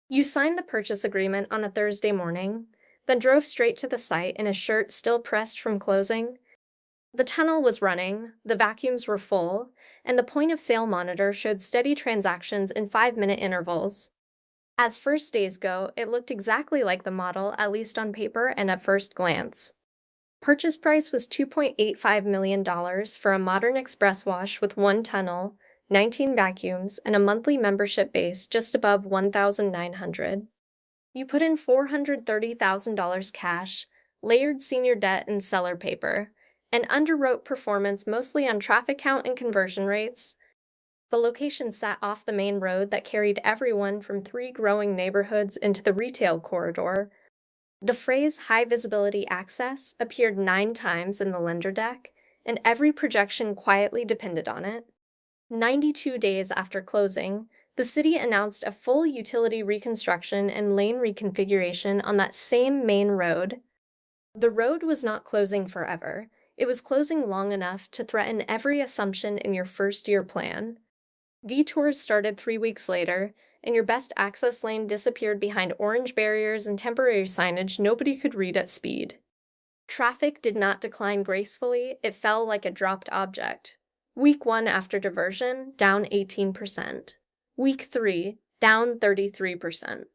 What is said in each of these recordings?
You signed the purchase agreement on a Thursday morning, then drove straight to the site in a shirt still pressed from closing. The tunnel was running, the vacuums were full, and the point of sale monitor showed steady transactions in 5-minute intervals. As first days go, it looked exactly like the model, at least on paper and at first glance. Purchase price was $2.85 million for a modern express wash with one tunnel, 19 vacuums, and a monthly membership base just above $1,900. You put in $430,000 cash, layered senior debt and seller paper, and underwrote performance mostly on traffic count and conversion rates. The location sat off the main road that carried everyone from 3 growing neighborhoods into the retail corridor. The phrase high visibility access appeared 9 times in the lender deck, and every projection quietly depended on it. 92 days after closing, the city announced a full utility reconstruction and lane reconfiguration on that same main road. The road was not closing forever. It was closing long enough to threaten every assumption in your first-year plan. Detours started 3 weeks later, and your best access lane disappeared behind orange barriers and temporary signage nobody could read at speed. Traffic did not decline gracefully, it fell like a dropped object. Week 1 after diversion, down 18%. Week 3, down 33%.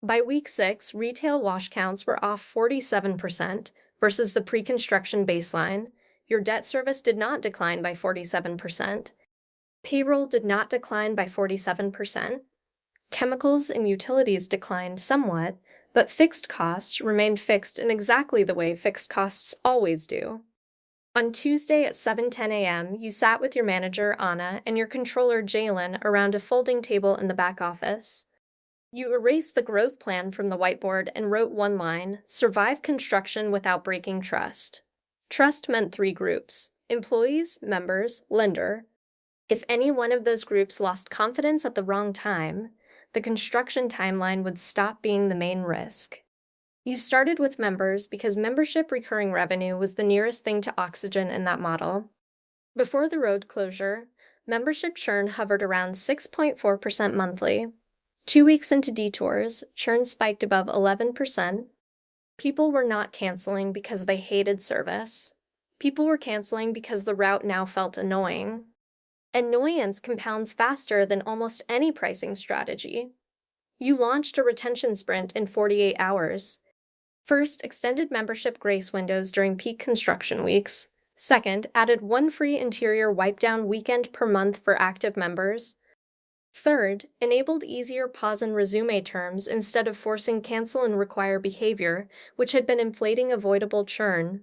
By week 6, retail wash counts were off 47% versus the pre-construction baseline. Your debt service did not decline by 47%. Payroll did not decline by 47%. Chemicals and utilities declined somewhat, but fixed costs remained fixed in exactly the way fixed costs always do. On Tuesday at 7:10 a.m., you sat with your manager, Anna, and your controller, Jalen, around a folding table in the back office. You erased the growth plan from the whiteboard and wrote one line, survive construction without breaking trust. Trust meant 3 groups: employees, members, lender. If any one of those groups lost confidence at the wrong time, the construction timeline would stop being the main risk. You started with members because membership recurring revenue was the nearest thing to oxygen in that model. Before the road closure, membership churn hovered around 6.4% monthly. 2 weeks into detours, churn spiked above 11%. People were not canceling because they hated service. People were canceling because the route now felt annoying. Annoyance compounds faster than almost any pricing strategy. You launched a retention sprint in 48 hours. First, extended membership grace windows during peak construction weeks. Second, added 1 free interior wipe-down weekend per month for active members. Third, enabled easier pause and resume terms instead of forcing cancel and require behavior, which had been inflating avoidable churn.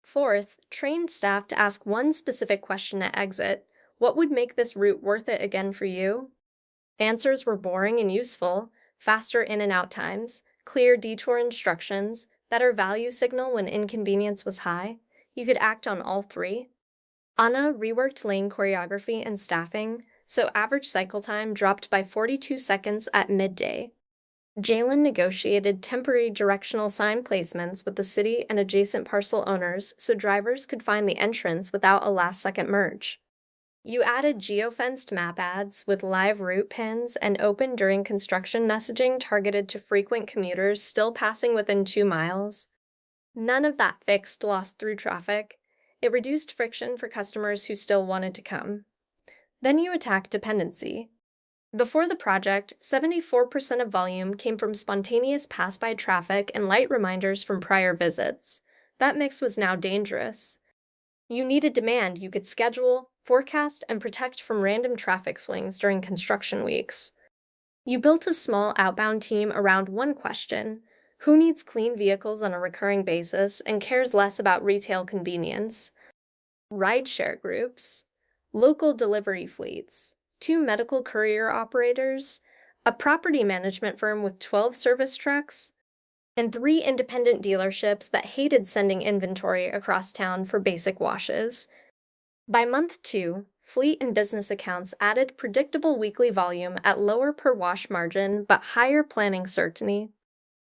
Fourth, trained staff to ask one specific question at exit: what would make this route worth it again for you? Answers were boring and useful: faster in and out times, clear detour instructions, better value signal when inconvenience was high. You could act on all 3. Anna reworked lane choreography and staffing, so average cycle time dropped by 42 seconds at midday. Jalen negotiated temporary directional sign placements with the city and adjacent parcel owners so drivers could find the entrance without a last-second merge. You added geofenced map ads with live route pins and open during construction messaging targeted to frequent commuters still passing within 2 miles. None of that fixed lost through traffic. It reduced friction for customers who still wanted to come. Then you attacked dependency. Before the project, 74% of volume came from spontaneous pass-by traffic and light reminders from prior visits. That mix was now dangerous. You needed demand you could schedule, forecast, and protect from random traffic swings during construction weeks. You built a small outbound team around one question: who needs clean vehicles on a recurring basis and cares less about retail convenience? Rideshare groups, local delivery fleets, 2 medical courier operators, a property management firm with 12 service trucks, and 3 independent dealerships that hated sending inventory across town for basic washes. By month 2, fleet and business accounts added predictable weekly volume at lower per wash margin but higher planning certainty.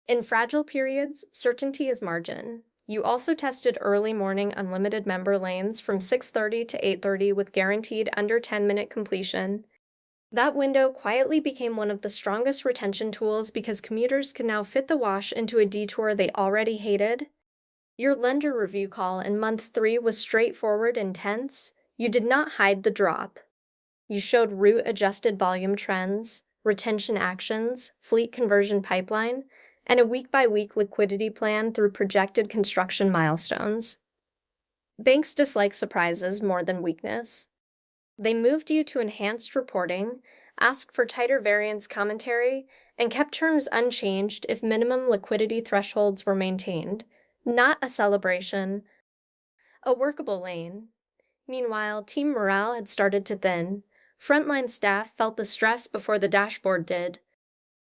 In fragile periods, certainty is margin. You also tested early morning unlimited member lanes from 6:30 to 8:30 with guaranteed under 10-minute completion. That window quietly became one of the strongest retention tools because commuters could now fit the wash into a detour they already hated. Your lender review call in month 3 was straightforward and tense. You did not hide the drop. You showed route-adjusted volume trends, retention actions, fleet conversion pipeline, and a week-by-week liquidity plan through projected construction milestones. Banks dislike surprises more than weakness. They moved you to enhanced reporting, asked for tighter variance commentary, and kept terms unchanged if minimum liquidity thresholds were maintained. Not a celebration, a workable lane. Meanwhile, team morale had started to thin. Frontline staff felt the stress before the dashboard did.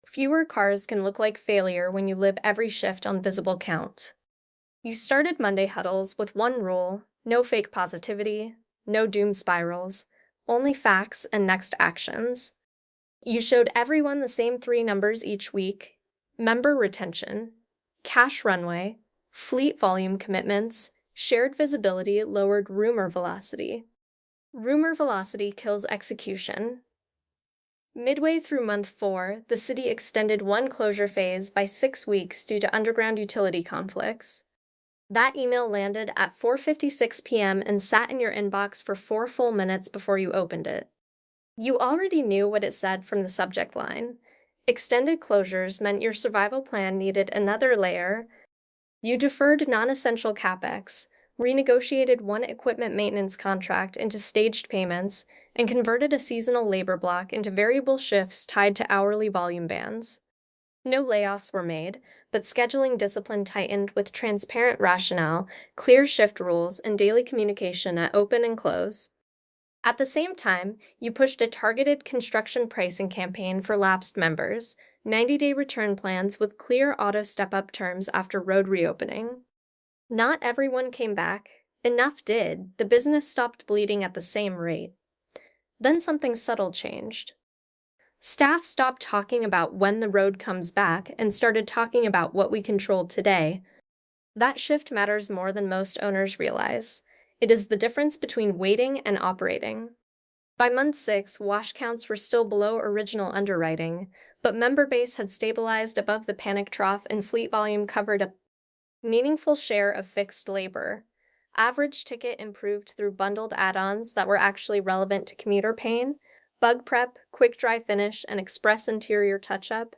Fewer cars can look like failure when you live every shift on visible count. You started Monday huddles with one rule: no fake positivity, no doom spirals, only facts and next actions. You showed everyone the same 3 numbers each week: member retention, cash runway, fleet volume commitments. Shared visibility lowered rumor velocity. Rumor velocity kills execution. Midway through month 4, the city extended one closure phase by 6 weeks due to underground utility conflicts. That email landed at 4:56 p.m. and sat in your inbox for 4 full minutes before you opened it. You already knew what it said from the subject line. Extended closures meant your survival plan needed another layer. You deferred non-essential capex, renegotiated one equipment maintenance contract into staged payments, and converted a seasonal labor block into variable shifts tied to hourly volume bands. No layoffs were made, but scheduling discipline tightened with transparent rationale, clear shift rules, and daily communication at open and close. At the same time, you pushed a targeted construction pricing campaign for lapsed members, 90-day return plans with clear auto step-up terms after road reopening. Not everyone came back. Enough did. The business stopped bleeding at the same rate. Then something subtle changed. Staff stopped talking about when the road comes back and started talking about what we control today. That shift matters more than most owners realize. It is the difference between waiting and operating. By month 6, wash counts were still below original underwriting, but member base had stabilized above the panic trough and fleet volume covered a meaningful share of fixed labor. Average ticket improved through bundled add-ons that were actually relevant to commuter pain: bug prep, quick dry finish, and express interior touch-up.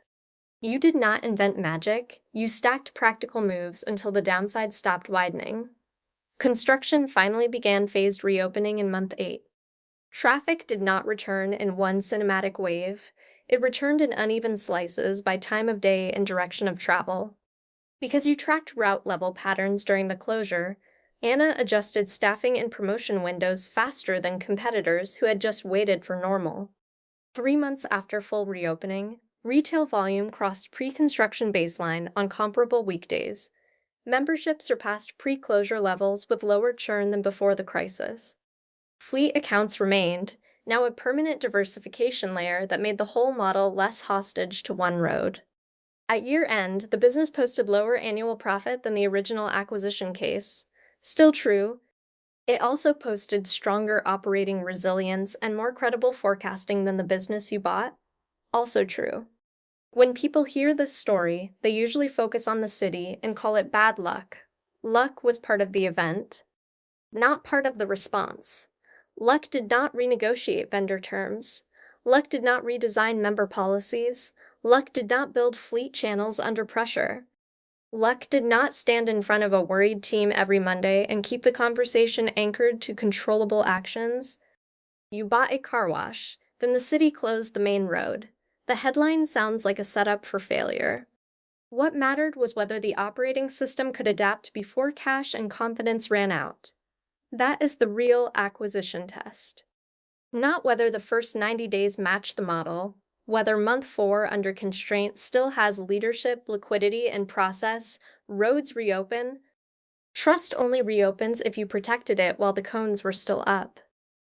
You did not invent magic. You stacked practical moves until the downside stopped widening. Construction finally began phased reopening in month 8. Traffic did not return in one cinematic wave. It returned in uneven slices by time of day and direction of travel. Because you tracked route-level patterns during the closure, Anna adjusted staffing and promotion windows faster than competitors who had just waited for normal. 3 months after full reopening, retail volume crossed pre-construction baseline on comparable weekdays. Membership surpassed pre-closure levels with lower churn than before the crisis. Fleet accounts remained, now a permanent diversification layer that made the whole model less hostage to one road. At year-end, the business posted lower annual profit than the original acquisition case. Still true, it also posted stronger operating resilience and more credible forecasting than the business you bought. Also true. When people hear this story, they usually focus on the city and call it bad luck. Luck was part of the event, not part of the response. Luck did not renegotiate vendor terms. Luck did not redesign member policies. Luck did not build fleet channels under pressure. Luck did not stand in front of a worried team every Monday and keep the conversation anchored to controllable actions. You bought a car wash, then the city closed the main road. The headline sounds like a setup for failure. What mattered was whether the operating system could adapt before cash and confidence ran out. That is the real acquisition test. Not whether the first 90 days match the model, whether month 4 under constraint still has leadership, liquidity, and process, roads reopen. Trust only reopens if you protected it while the cones were still up.